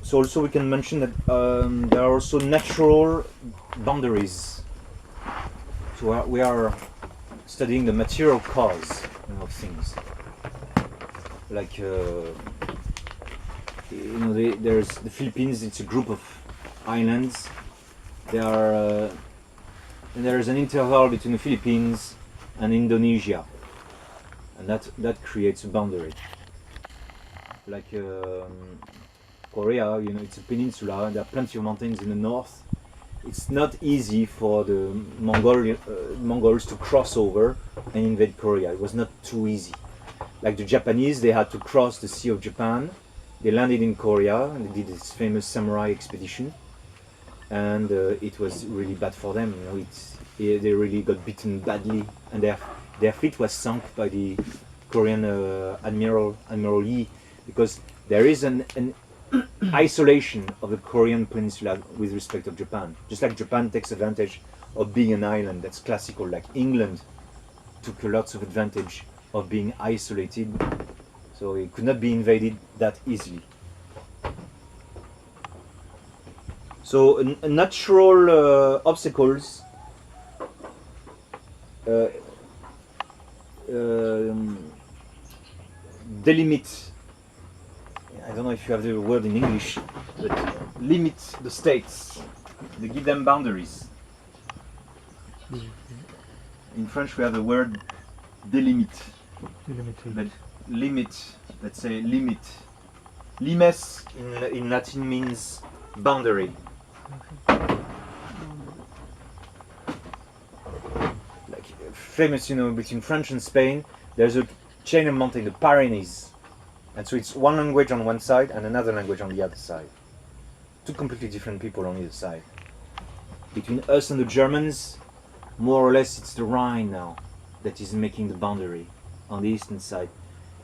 So also we can mention that there are also natural boundaries. So we are studying the material cause of things. Like there's the Philippines. It's a group of islands. And there is an interval between the Philippines and Indonesia, and that creates a boundary. Like Korea, it's a peninsula, and there are plenty of mountains in the north. It's not easy for the Mongols to cross over and invade Korea. It was not too easy. Like the Japanese, they had to cross the Sea of Japan. They landed in Korea and they did this famous samurai expedition, and it was really bad for them. They really got beaten badly, and their fleet was sunk by the Korean Admiral Yi, because there is an isolation of the Korean peninsula with respect of Japan. Just like Japan takes advantage of being an island, that's classical. Like England took lots of advantage of being isolated, so it could not be invaded that easily. So natural obstacles delimit, I don't know if you have the word in English, but limit the states. They give them boundaries. In French we have the word delimit. But limit, let's say limit. Limes in Latin means boundary. Like famous, between France and Spain, there's a chain of mountains, the Pyrenees. And so it's one language on one side and another language on the other side. Two completely different people on either side. Between us and the Germans, more or less it's the Rhine now that is making the boundary on the eastern side.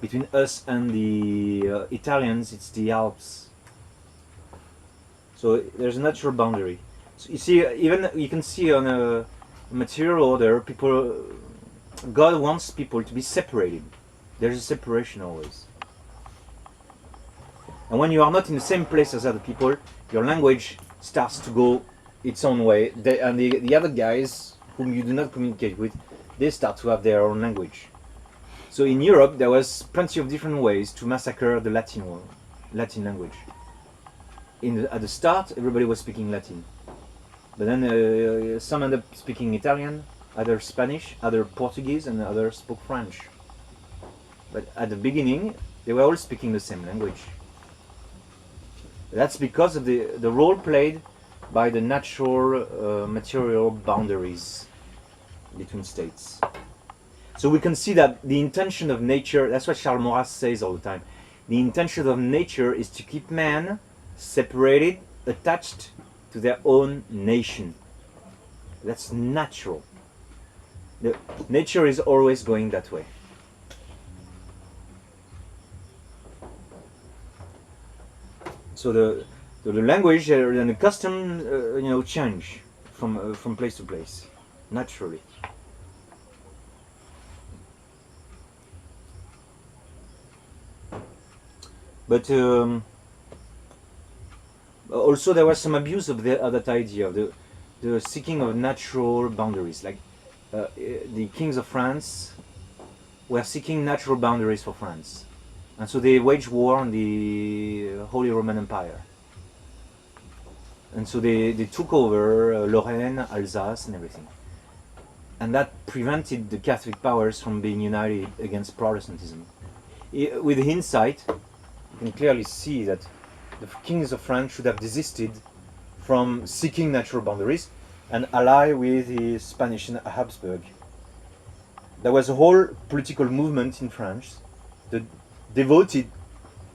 Between us and the Italians, it's the Alps. So there's a natural boundary. So you see, even you can see on a material order, God wants people to be separated. There's a separation always. And when you are not in the same place as other people, your language starts to go its own way. And the other guys whom you do not communicate with, they start to have their own language. So in Europe, there was plenty of different ways to massacre the Latin language. At the start, everybody was speaking Latin. But then some ended up speaking Italian, others Spanish, others Portuguese, and others spoke French. But at the beginning, they were all speaking the same language. That's because of the role played by the natural material boundaries between states. So we can see that the intention of nature, that's what Charles Maurras says all the time, the intention of nature is to keep man separated, attached to their own nation. That's natural. Nature is always going that way. So the language and the custom, change from place to place, naturally. But also there was some abuse of that idea of the seeking of natural boundaries. Like the kings of France were seeking natural boundaries for France. And so they waged war on the Holy Roman Empire. And so they took over Lorraine, Alsace, and everything. And that prevented the Catholic powers from being united against Protestantism. With hindsight, you can clearly see that the kings of France should have desisted from seeking natural boundaries and ally with the Spanish and Habsburg. There was a whole political movement in France, the devoted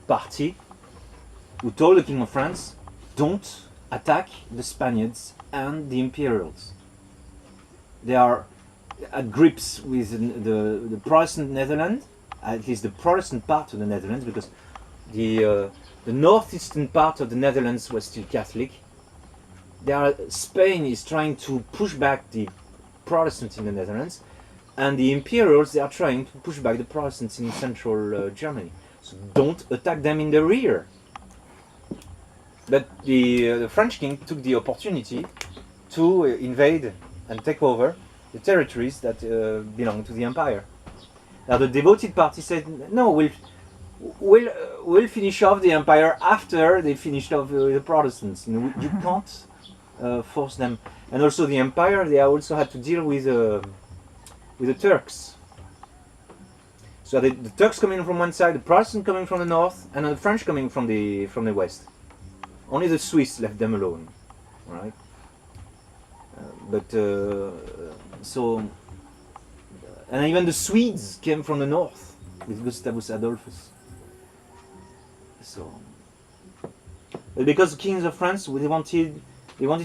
party, who told the King of France, don't attack the Spaniards and the Imperials. They are at grips with the Protestant Netherlands, at least the Protestant part of the Netherlands, because the northeastern part of the Netherlands was still Catholic. Spain is trying to push back the Protestants in the Netherlands, and the Imperials, they are trying to push back the Protestants in central Germany. So don't attack them in the rear. But the French king took the opportunity to invade and take over the territories that belonged to the empire. Now the devoted party said, no, we'll finish off the empire after they finished off the Protestants. You know, you can't force them. And also the empire, they also had to deal with the Turks. So the Turks coming from one side, the Protestants coming from the north, and the French coming from the west. Only the Swiss left them alone, right? And even the Swedes came from the north with Gustavus Adolphus. So, but because the kings of France, they wanted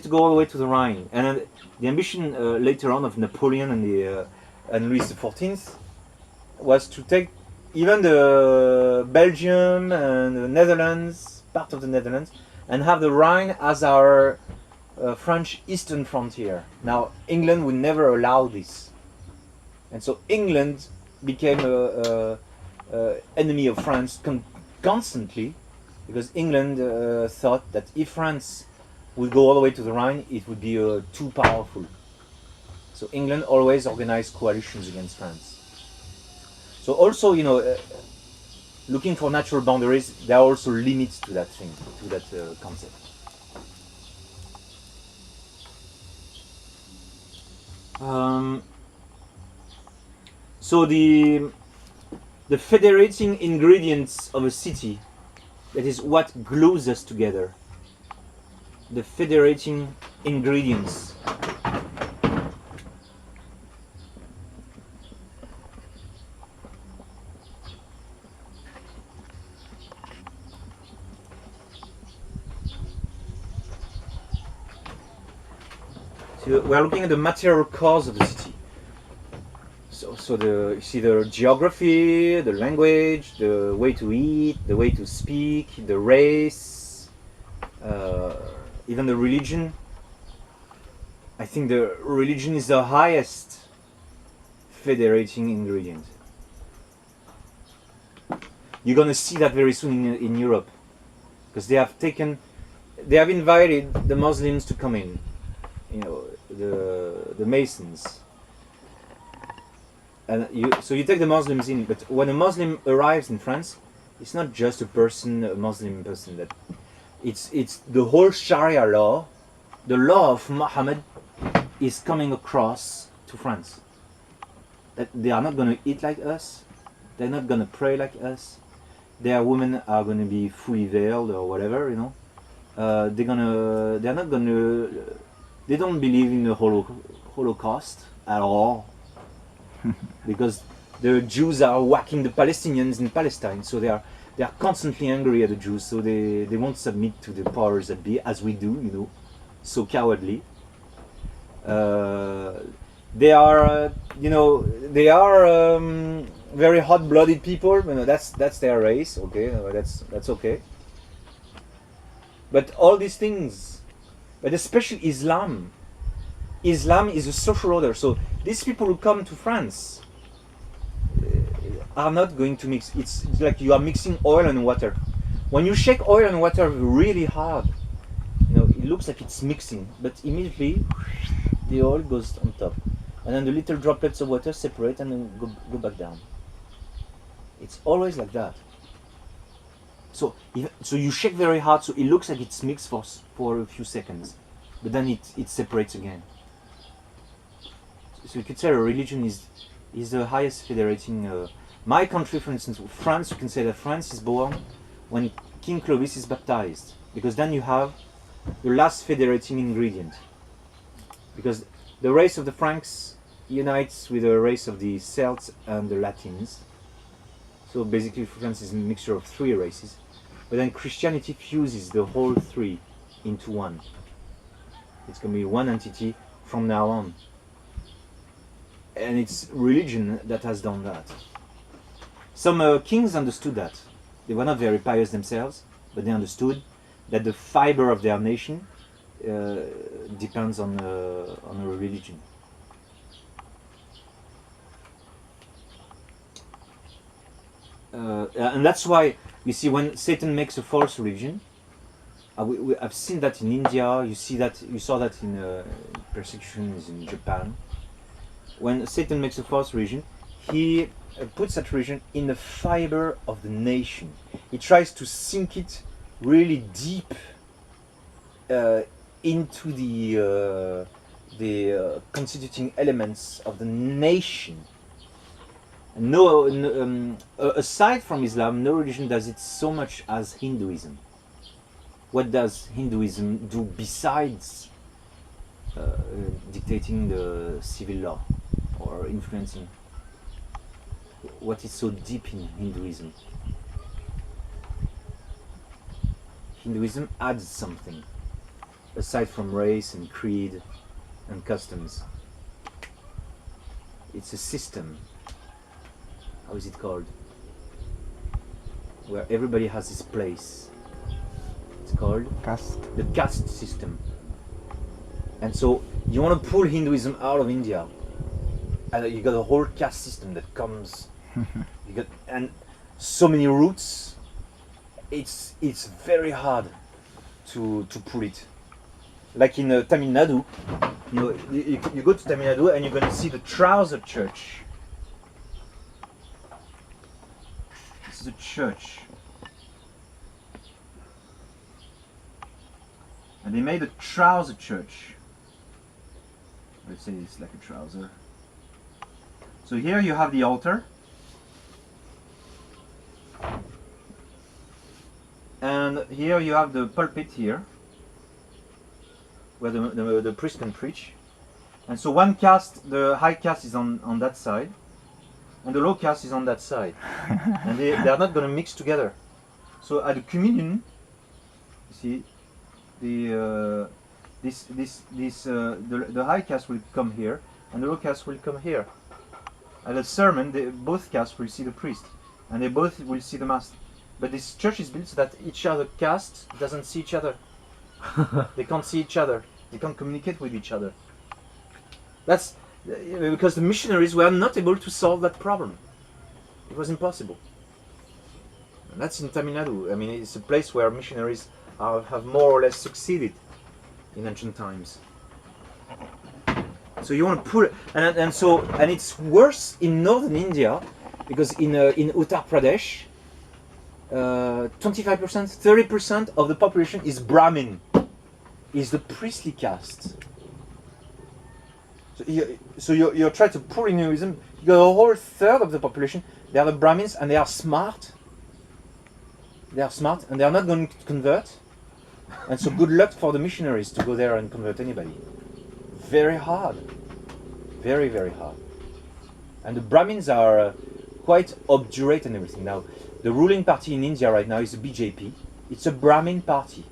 to go all the way to the Rhine, and the ambition later on of Napoleon and Louis XIV was to take even the Belgium and the Netherlands, part of the Netherlands, and have the Rhine as our French eastern frontier. Now, England would never allow this. And so England became a enemy of France constantly, because England thought that if France would go all the way to the Rhine, it would be too powerful. So England always organized coalitions against France. So also, you know, looking for natural boundaries, there are also limits to that thing, to that concept. So the federating ingredients of a city, that is what glues us together. The federating ingredients. So we are looking at the material cause of the city. So you see the geography, the language, the way to eat, the way to speak, the race, even the religion. I think the religion is the highest federating ingredient. You're gonna see that very soon in Europe, because they have invited the Muslims to come in. You know, the Masons. And so you take the Muslims in, but when a Muslim arrives in France, it's not just a Muslim person. That it's the whole Sharia law, the law of Muhammad, is coming across to France. That they are not going to eat like us, they're not going to pray like us, their women are going to be fully veiled or whatever, you know. They don't believe in the Holocaust at all. Because the Jews are whacking the Palestinians in Palestine, so they are constantly angry at the Jews, so they won't submit to the powers that be, as we do, you know, so cowardly. They are very hot-blooded people. You know, that's their race. Okay, that's okay. But all these things, but especially Islam is a social order. So these people who come to France are not going to mix. It's like you are mixing oil and water. When you shake oil and water really hard, you know, it looks like it's mixing, but immediately the oil goes on top, and then the little droplets of water separate and then go back down. It's always like that. So you shake very hard, so it looks like it's mixed for a few seconds, but then it separates again. So you could say a religion is the highest federating. My country, for instance, France, you can say that France is born when King Clovis is baptized, because then you have the last federating ingredient. Because the race of the Franks unites with the race of the Celts and the Latins. So basically France is a mixture of three races. But then Christianity fuses the whole three into one. It's going to be one entity from now on. And it's religion that has done that. Some kings understood that. They were not very pious themselves, but they understood that the fiber of their nation depends on a religion. And that's why you see when Satan makes a false religion, I've seen that in India. You saw that in persecutions in Japan. When Satan makes a false religion, he puts that religion in the fiber of the nation. He tries to sink it really deep into the constituting elements of the nation. Aside from Islam, no religion does it so much as Hinduism. What does Hinduism do besides dictating the civil law or influencing? What is so deep in Hinduism? Hinduism adds something aside from race and creed and customs. It's a system. How is it called? Where everybody has his place. It's called Caste. the caste system. And so you want to pull Hinduism out of India, and you got a whole caste system that comes. You got and so many roots. It's very hard to pull it. Like in Tamil Nadu, you go to Tamil Nadu and you're going to see the trouser church. This is a church. And they made a trouser church. Let's say it's like a trouser. So here you have the altar. And here you have the pulpit here, where the priest can preach. And so one caste, the high caste is on that side, and the low caste is on that side. And they are not going to mix together. So at the communion, you see, the high caste will come here, and the low caste will come here. At the sermon, both castes will see the priest, and they both will see the mass. But this church is built so that each other caste doesn't see each other. They can't see each other. They can't communicate with each other. That's because the missionaries were not able to solve that problem. It was impossible. And that's in Tamil Nadu. I mean, it's a place where missionaries have more or less succeeded in ancient times. So you want to put, and it's worse in northern India, because in Uttar Pradesh, 25%, 30% of the population is Brahmin, is the priestly caste. So you're trying to pull in Hinduism. You got a whole third of the population. They are the Brahmins, and they are smart. They are smart, and they are not going to convert. And so good luck for the missionaries to go there and convert anybody. Very hard. Very, very hard. And the Brahmins are quite obdurate and everything. Now, the ruling party in India right now is the BJP. It's a Brahmin party.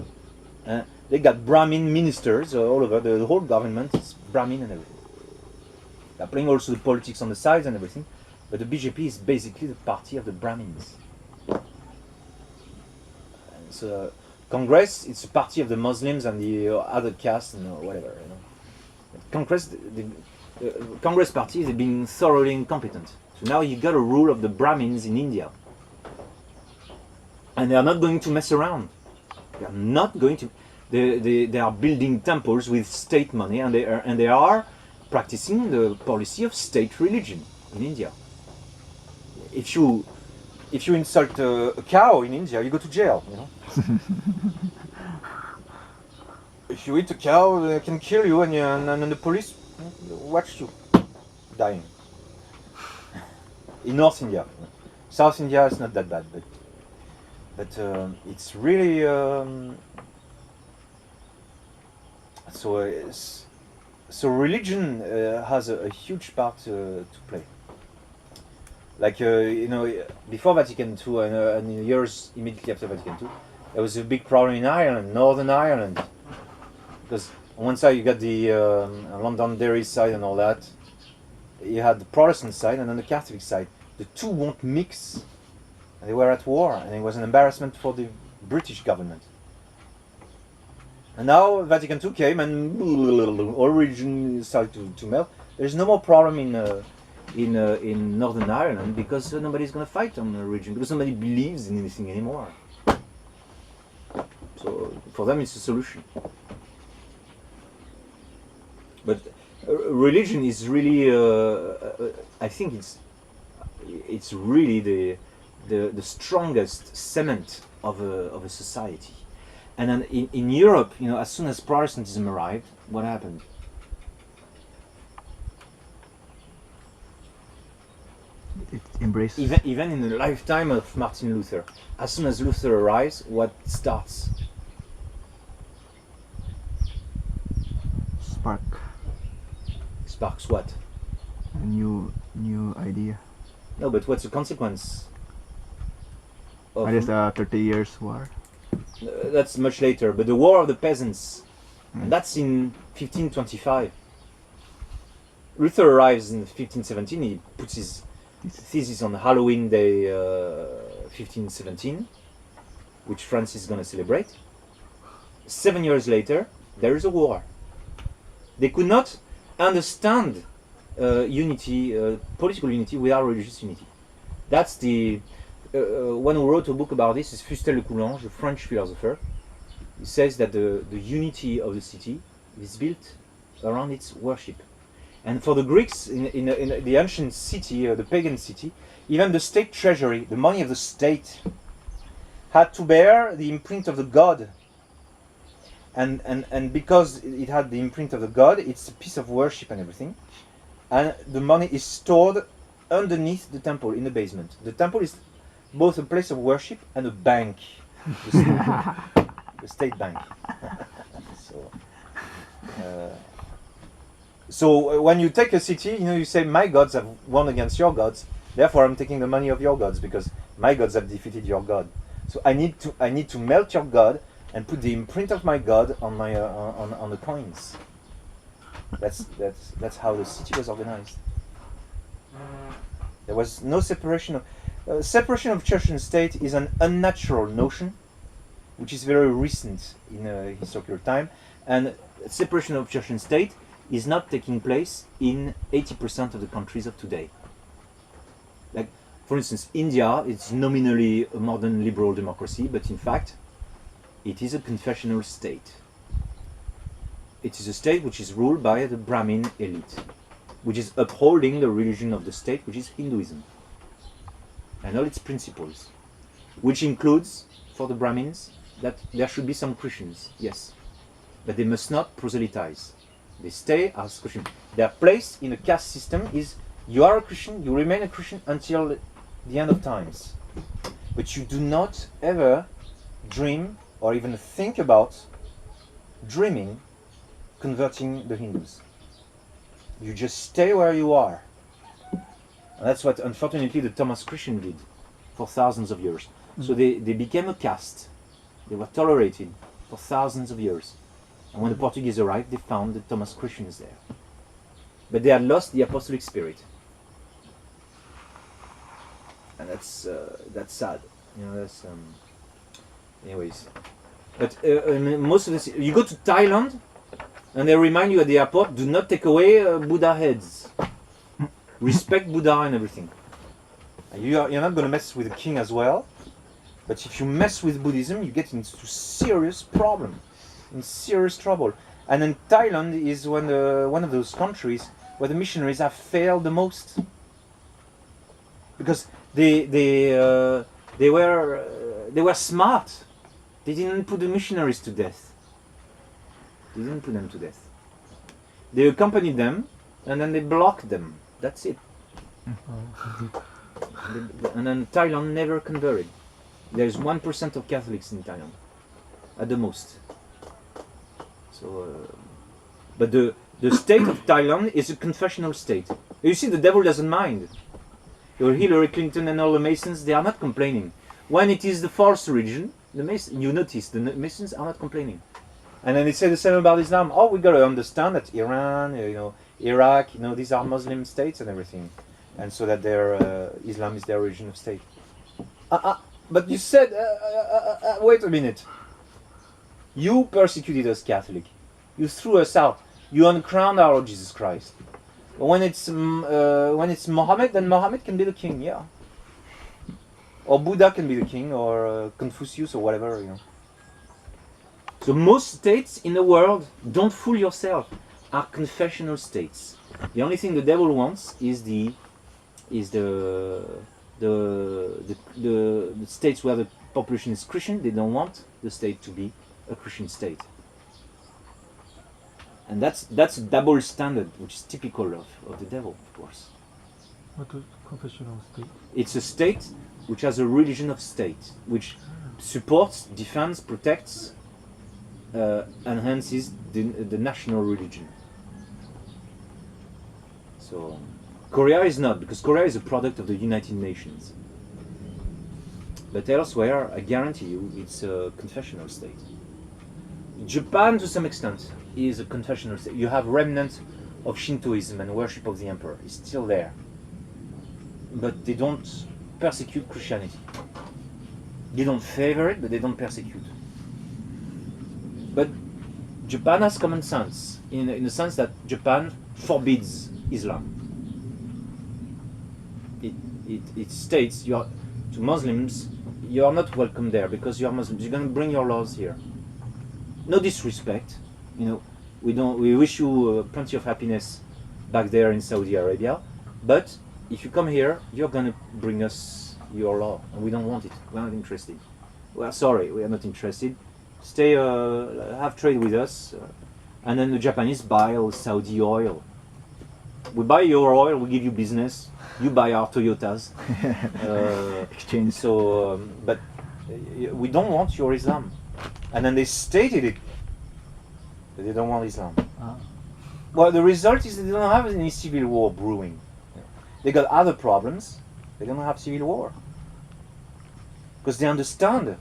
They got Brahmin ministers all over. The whole government is Brahmin and everything. They're playing also the politics on the sides and everything. But the BJP is basically the party of the Brahmins. And so Congress, it's a party of the Muslims and the other castes and whatever. You know. Congress, the Congress party, they've been thoroughly incompetent. So now you got a rule of the Brahmins in India. And they are not going to mess around. They are not going to. They are building temples with state money, and they are practicing the policy of state religion in India. If you insult a cow in India, you go to jail. You know. If you eat a cow, they can kill you, and the police watch you dying. In North India, South India is not that bad, but it's really so religion has a huge part to play. Like before Vatican II and in the years immediately after Vatican II, there was a big problem in Ireland, Northern Ireland, because on one side you got the Londonderry side and all that. You had the Protestant side and then the Catholic side. The two won't mix. And they were at war, and it was an embarrassment for the British government. And now Vatican II came, and all religion started to melt. There's no more problem in Northern Ireland because nobody's going to fight on religion, because nobody believes in anything anymore. So for them it's a solution. But religion is really, I think it's really the strongest cement of a society. And then in Europe, you know, as soon as Protestantism arrived, what happened? It embraced. Even in the lifetime of Martin Luther, as soon as Luther arrives, what starts? Sparks what? A new idea. No, but what's the consequence? Of That is the 30 Years War. That's much later, but the War of the Peasants, and that's in 1525. Luther arrives in 1517, he puts his thesis on Halloween Day 1517, which France is going to celebrate. 7 years later, there is a war. They could not understand unity, political unity without religious unity. That's the one who wrote a book about this is Fustel de Coulanges, a French philosopher. He says that the unity of the city is built around its worship. And for the Greeks in the ancient city, the pagan city, even the state treasury, the money of the state, had to bear the imprint of the god. And because it had the imprint of the god, it's a piece of worship and everything. And the money is stored underneath the temple in the basement. The temple is both a place of worship and a bank, the state bank. So when you take a city, you know, you say my gods have won against your gods, therefore I'm taking the money of your gods because my gods have defeated your god. So I need to melt your god and put the imprint of my god on my on the coins. That's how the city was organized. There was no separation of separation of church and state is an unnatural notion, which is very recent in historical time, and separation of church and state is not taking place in 80% of the countries of today. Like, for instance, India is nominally a modern liberal democracy, but in fact, it is a confessional state. It is a state which is ruled by the Brahmin elite, which is upholding the religion of the state, which is Hinduism, and all its principles, which includes, for the Brahmins, that there should be some Christians, yes, but they must not proselytize. They stay as Christian. Their place in a caste system is you are a Christian, you remain a Christian until the end of times. But you do not ever dream or even think about dreaming converting the Hindus. You just stay where you are. And that's what unfortunately the Thomas Christian did for thousands of years. So they became a caste. They were tolerated for thousands of years. And when the Portuguese arrived, they found the Thomas Christians there. But they had lost the apostolic spirit. And that's sad. You know, that's anyways. But most of this, you go to Thailand, and they remind you at the airport, do not take away Buddha heads. Respect Buddha and everything. And you're not going to mess with the king as well. But if you mess with Buddhism, you get into serious problem, in serious trouble. And then Thailand is one of those countries where the missionaries have failed the most, because they were smart. They didn't put the missionaries to death. They didn't put them to death. They accompanied them, and then they blocked them. That's it. And then Thailand never converted. There's 1% of Catholics in Thailand, at the most. So, but the state of Thailand is a confessional state. You see, the devil doesn't mind. Your Hillary Clinton and all the Masons, they are not complaining. When it is the false religion, you notice the Masons are not complaining. And then they say the same about Islam. Oh, we got to understand that Iran, Iraq, these are Muslim states and everything, and so that their Islam is their religion of state. But you said, wait a minute. You persecuted us Catholic. You threw us out. You uncrowned our Lord Jesus Christ. When it's Mohammed, then Mohammed can be the king, yeah. Or Buddha can be the king, or Confucius, or whatever, So most states in the world, don't fool yourself, are confessional states. The only thing the devil wants is the states where the population is Christian. They don't want the state to be a Christian state. And that's a double standard, which is typical of the devil, of course. What is confessional state? It's a state which has a religion of state, which supports, defends, protects, enhances the national religion. So Korea is not, because Korea is a product of the United Nations. But elsewhere, I guarantee you, it's a confessional state. Japan, to some extent, is a confessional state. You have remnants of Shintoism and worship of the emperor. It's still there. But they don't persecute Christianity. They don't favor it, but they don't persecute. But Japan has common sense, in the sense that Japan forbids Islam. It states to Muslims, you are not welcome there because you are Muslims. You're going to bring your laws here. No disrespect, we wish you plenty of happiness back there in Saudi Arabia, but if you come here, you're going to bring us your law, and we don't want it. We're not interested. Well, sorry, we are not interested. Stay, have trade with us, and then the Japanese buy all Saudi oil. We buy your oil, we give you business. You buy our Toyotas. Exchange. So, but we don't want your Islam. And then they stated it, that they don't want Islam. Well, the result is that they don't have any civil war brewing. They got other problems. They don't have civil war. Because they understand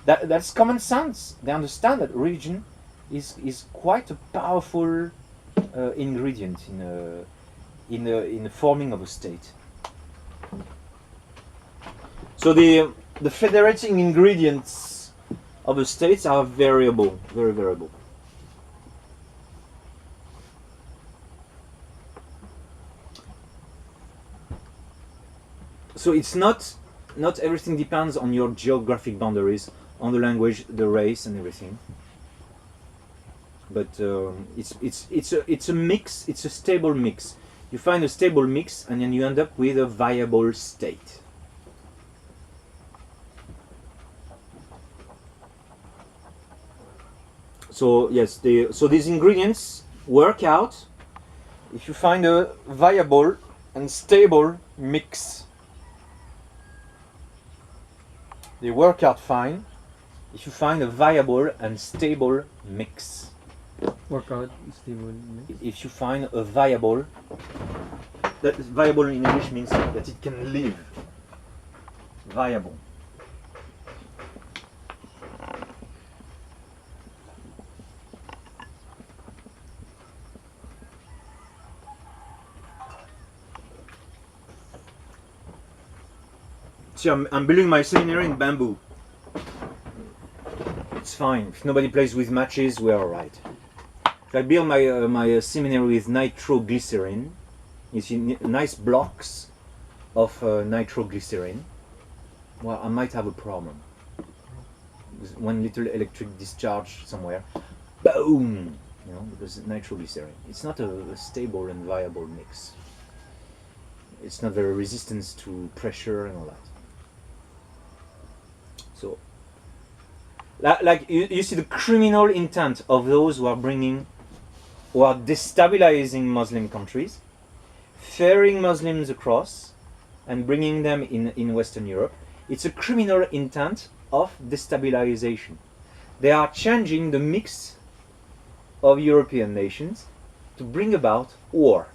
that's common sense. They understand that religion is quite a powerful ingredient in the forming of a state. So the federating ingredients of a state are variable, very variable. So it's not everything depends on your geographic boundaries, on the language, the race, and everything. But it's a mix. It's a stable mix. You find a stable mix, and then you end up with a viable state. So yes, so these ingredients work out if you find a viable and stable mix. They work out fine if you find a viable and stable mix. Workout stable. If you find a viable, that viable in English means that it can live. Viable. See, I'm building my seminary in bamboo. It's fine. If nobody plays with matches, we're alright. If I build my seminary with nitroglycerin, you see nice blocks of nitroglycerin, well, I might have a problem. With one little electric discharge somewhere, boom! Because nitroglycerin. It's not a stable and viable mix. It's not very resistant to pressure and all that. So, like you see the criminal intent of those who are destabilizing Muslim countries, ferrying Muslims across, and bringing them in Western Europe. It's a criminal intent of destabilization. They are changing the mix of European nations to bring about war.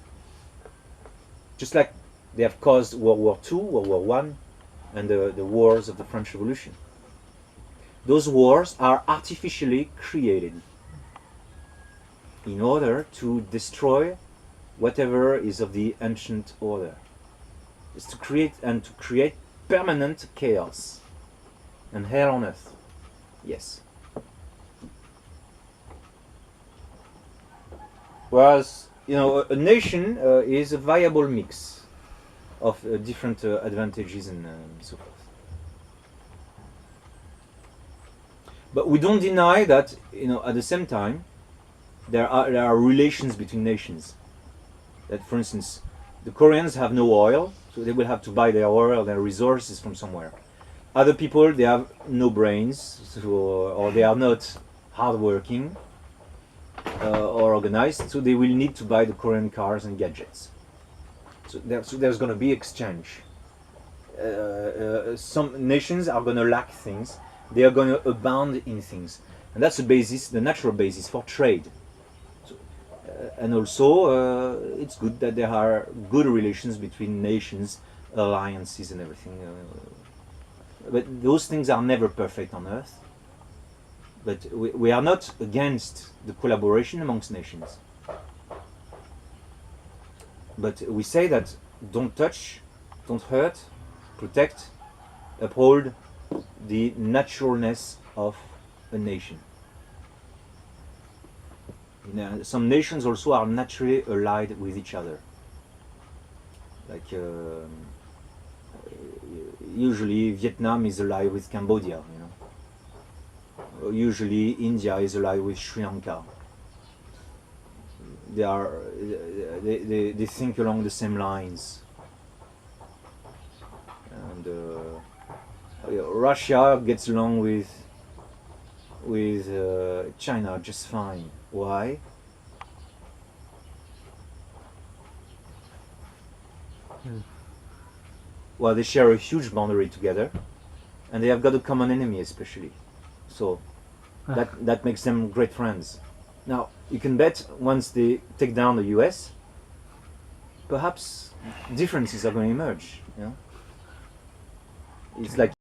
Just like they have caused World War II, World War I, and the wars of the French Revolution. Those wars are artificially created in order to destroy whatever is of the ancient order. It's to create permanent chaos and hell on earth. Yes. Whereas, a nation is a viable mix of different advantages and so forth. But we don't deny that, at the same time, there are relations between nations. That, for instance, the Koreans have no oil, so they will have to buy their oil, their resources from somewhere. Other people, they have no brains, or they are not hardworking or organized, so they will need to buy the Korean cars and gadgets. So there's going to be exchange. Some nations are going to lack things, they are going to abound in things, and that's the natural basis for trade. So, and also, it's good that there are good relations between nations, alliances, and everything. But those things are never perfect on Earth. But we are not against the collaboration amongst nations. But we say that don't touch, don't hurt, protect, uphold the naturalness of a nation. Some nations also are naturally allied with each other. Like usually Vietnam is allied with Cambodia, Usually India is allied with Sri Lanka. They think along the same lines. And Russia gets along with China just fine. Why? Well, they share a huge boundary together, and they have got a common enemy, especially. So that makes them great friends. Now, you can bet once they take down the US, perhaps differences are going to emerge. It's like